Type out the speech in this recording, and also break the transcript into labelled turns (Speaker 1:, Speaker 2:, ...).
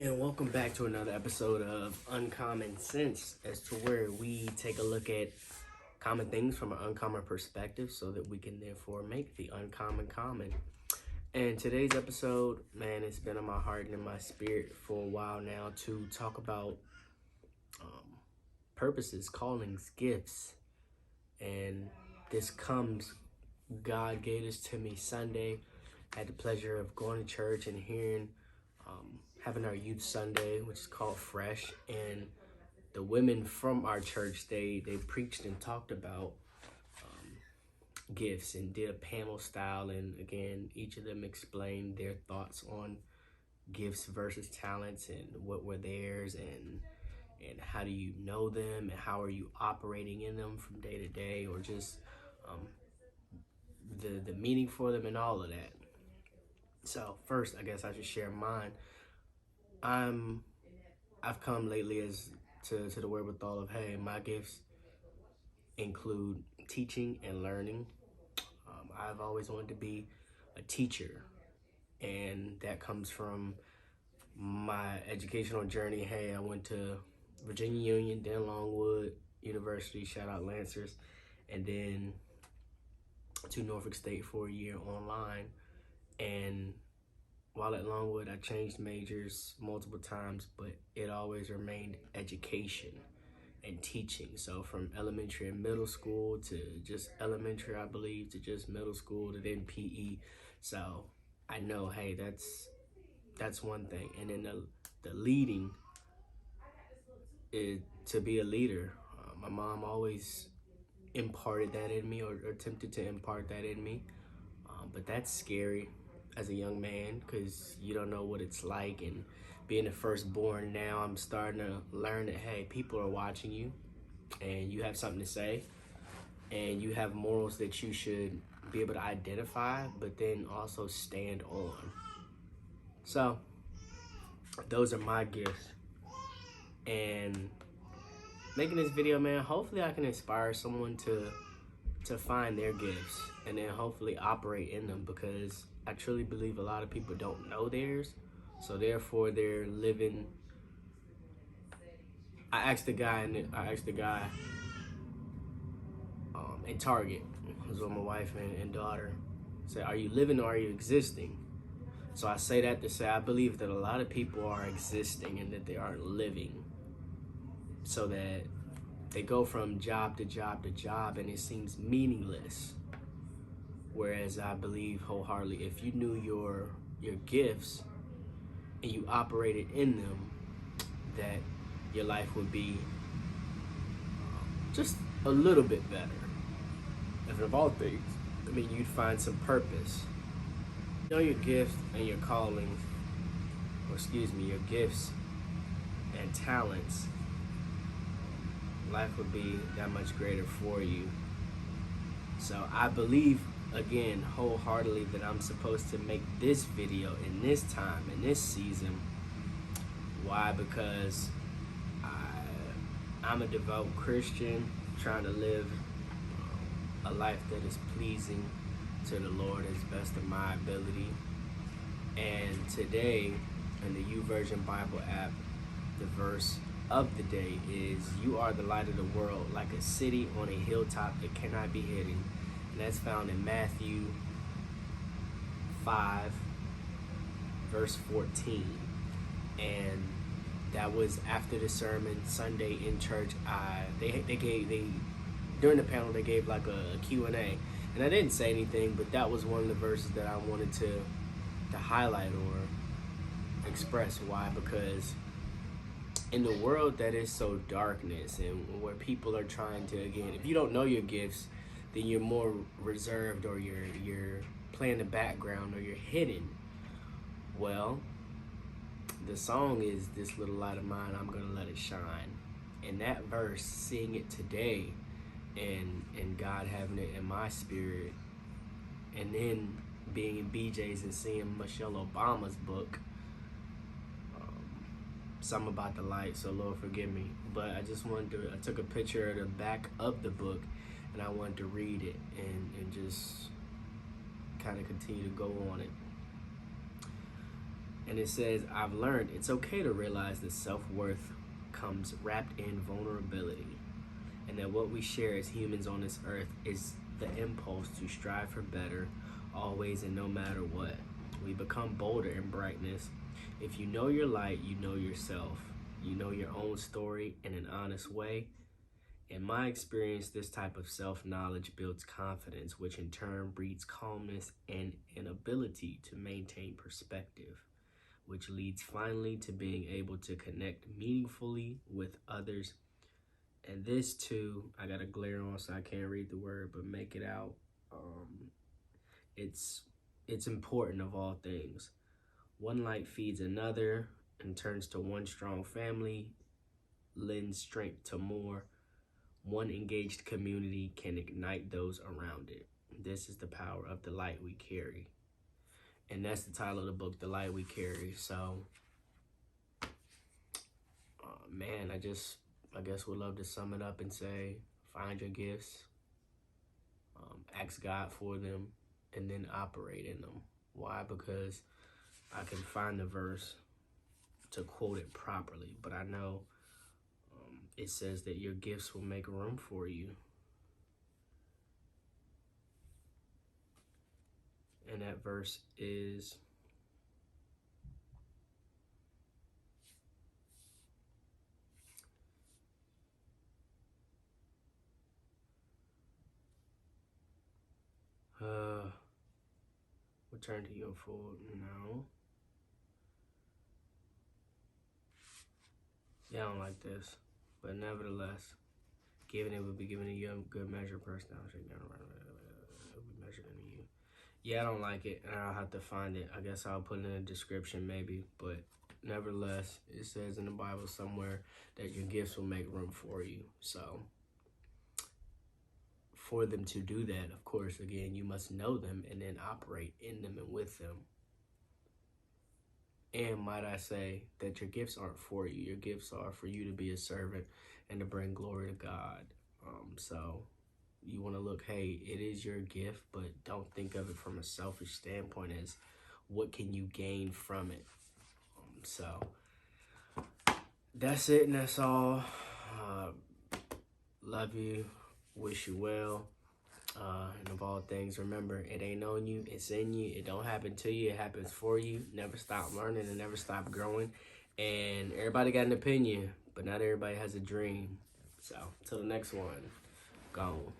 Speaker 1: And welcome back to another episode of Uncommon Sense, as to where we take a look at common things from an uncommon perspective so that we can therefore make the uncommon common. And today's episode, man, it's been on my heart and in my spirit for a while now to talk about purposes, callings, gifts. And this comes, God gave this to me Sunday. I had the pleasure of going to church and hearing having our youth Sunday, which is called Fresh, and the women from our church, they preached and talked about gifts and did a panel style, and again, each of them explained their thoughts on gifts versus talents and what were theirs, and how do you know them, and how are you operating in them from day to day, or just the meaning for them and all of that. So first, I guess I should share mine. I've come lately as to the wherewithal of, hey, my gifts include teaching and learning. I've always wanted to be a teacher, and that comes from my educational journey. Hey, I went to Virginia Union, then Longwood University, shout out Lancers, and then to Norfolk State for a year online. And while at Longwood, I changed majors multiple times, but it always remained education and teaching. So from elementary and middle school to just elementary, I believe, to just middle school to then PE. So I know, hey, that's one thing. And then the leading is to be a leader. My mom always imparted that in me, or attempted to impart that in me. But that's scary as a young man because you don't know what it's like. And being the firstborn now, I'm starting to learn that, hey, people are watching you and you have something to say and you have morals that you should be able to identify, but then also stand on. So those are my gifts. And making this video, man, hopefully I can inspire someone to find their gifts and then hopefully operate in them, because I truly believe a lot of people don't know theirs, so therefore they're living. I asked the guy in Target, I was with my wife and daughter, said, "Are you living or are you existing?" So I say that to say I believe that a lot of people are existing and that they aren't living, so that they go from job to job to job and it seems meaningless. Whereas I believe wholeheartedly, if you knew your gifts and you operated in them, that your life would be just a little bit better. And of all things, I mean, you'd find some purpose. You know your gifts and your callings, your gifts and talents, life would be that much greater for you. So I believe, again, wholeheartedly, that I'm supposed to make this video in this time, in this season. Why? Because I'm a devout Christian trying to live a life that is pleasing to the Lord as best of my ability. And today, in the YouVersion Bible app, the verse of the day is, "You are the light of the world, like a city on a hilltop that cannot be hidden." And that's found in Matthew 5, verse 14. And that was after the sermon Sunday in church. During the panel they gave like a Q&A, and I didn't say anything, but that was one of the verses that I wanted to highlight or express. Why? Because in the world that is so darkness, and where people are trying to, again, if you don't know your gifts, then you're more reserved, or you're playing the background, or you're hidden. Well, the song is, "This little light of mine, I'm gonna let it shine." And that verse, seeing it today, and God having it in my spirit, and then being in BJ's and seeing Michelle Obama's book, something about the light, so Lord forgive me. But I took a picture of the back of the book, and I wanted to read it and just kind of continue to go on it. And it says, I've learned it's okay to realize that self-worth comes wrapped in vulnerability, and that what we share as humans on this earth is the impulse to strive for better, always and no matter what. We become bolder in brightness. If you know your light, you know yourself. You know your own story in an honest way. In my experience, this type of self-knowledge builds confidence, which in turn breeds calmness and an ability to maintain perspective, which leads finally to being able to connect meaningfully with others. And this too, I got a glare on so I can't read the word, but make it out. It's important of all things. One light feeds another and turns to one strong family, lends strength to more. One engaged community can ignite those around it. This is the power of the light we carry. And that's the title of the book, The Light We Carry. So, man, I guess would love to sum it up and say, find your gifts, ask God for them, and then operate in them. Why? Because I can find the verse to quote it properly, but I know it says that your gifts will make room for you. And that verse is return to your full. No. Yeah, I don't like this. But nevertheless, given it will be given to you a good measure, person, it will be measured into you. Yeah, I don't like it, and I'll have to find it. I guess I'll put it in the description maybe, but nevertheless, it says in the Bible somewhere that your gifts will make room for you. So, for them to do that, of course, again, you must know them and then operate in them and with them. And might I say that your gifts aren't for you. Your gifts are for you to be a servant and to bring glory to God. So you want to look, hey, it is your gift, but don't think of it from a selfish standpoint as what can you gain from it. So that's it, and that's all. Love you. Wish you well. And of all things, remember, it ain't on you, it's in you. It don't happen to you, it happens for you. Never stop learning and never stop growing. And everybody got an opinion, but not everybody has a dream. So, till the next one, gone.